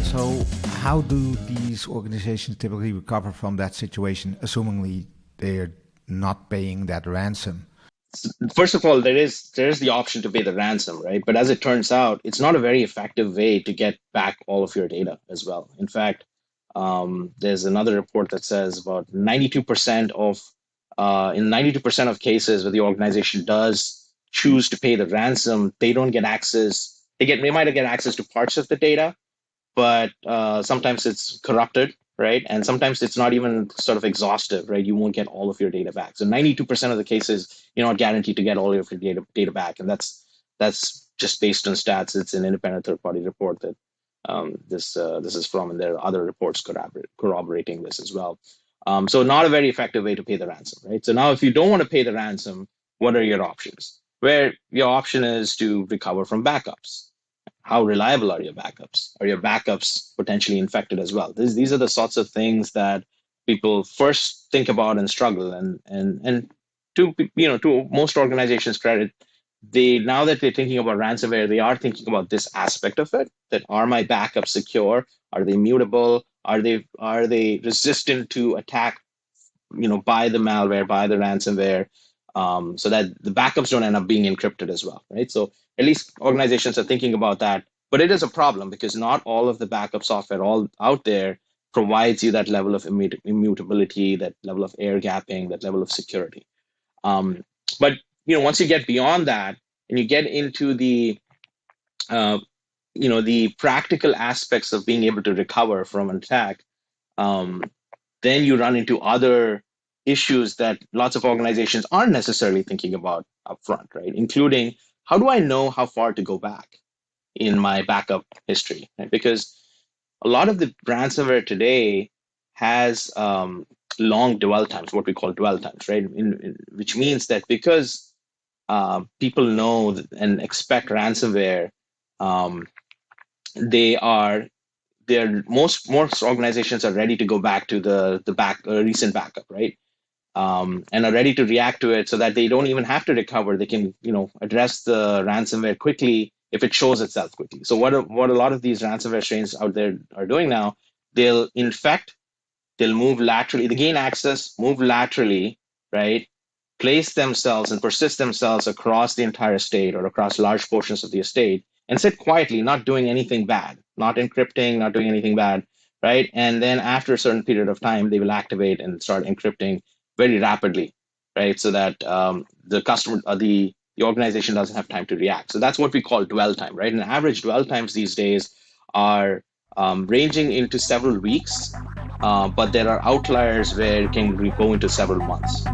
So, how do these organizations typically recover from that situation, assumingly they're not paying that ransom? First of all, there is the option to pay the ransom, right? But as it turns out, it's not a very effective way to get back all of your data as well. In fact, there's another report that says about 92% of in 92% of cases where the organization does choose to pay the ransom, they don't get access. They might get access to parts of the data, but sometimes it's corrupted, right? And sometimes it's not even sort of exhaustive, right? You won't get all of your data back. So 92% of the cases, you're not guaranteed to get all of your data back, and that's just based on stats. It's an independent third-party report that this is from, and there are other reports corroborating this as well. So not a very effective way to pay the ransom, right? So now, if you don't want to pay the ransom, what are your options? Where your option is to recover from backups. How reliable are your backups? Are your backups potentially infected as well? These are the sorts of things that people first think about and struggle. And to most organizations' credit, they, now that they're thinking about ransomware, they are thinking about this aspect of it. That, are my backups secure? Are they mutable? Are they resistant to attack? By the malware, by the ransomware, so that the backups don't end up being encrypted as well, right? So at least organizations are thinking about that. But it is a problem because not all of the backup software all out there provides you that level of immutability, that level of air gapping, that level of security. But once you get beyond that and you get into uh, the practical aspects of being able to recover from an attack, um, then you run into other issues that lots of organizations aren't necessarily thinking about upfront, right? Including, how do I know how far to go back in my backup history, right? Because a lot of the ransomware today has long dwell times, what we call dwell times, right? Which means that because people know and expect ransomware, um, they are most organizations are ready to go back to the recent backup, right? And are ready to react to it so that they don't even have to recover. They can address the ransomware quickly if it shows itself quickly. So what a lot of these ransomware strains out there are doing now, they'll infect, they'll move laterally, they gain access, move laterally, right? Place themselves and persist themselves across the entire estate or across large portions of the estate and sit quietly, not doing anything bad, not encrypting, not doing anything bad, right? And then after a certain period of time, they will activate and start encrypting very rapidly, right? So that the customer, the organization doesn't have time to react. So that's what we call dwell time, right? And average dwell times these days are ranging into several weeks, but there are outliers where it can go into several months.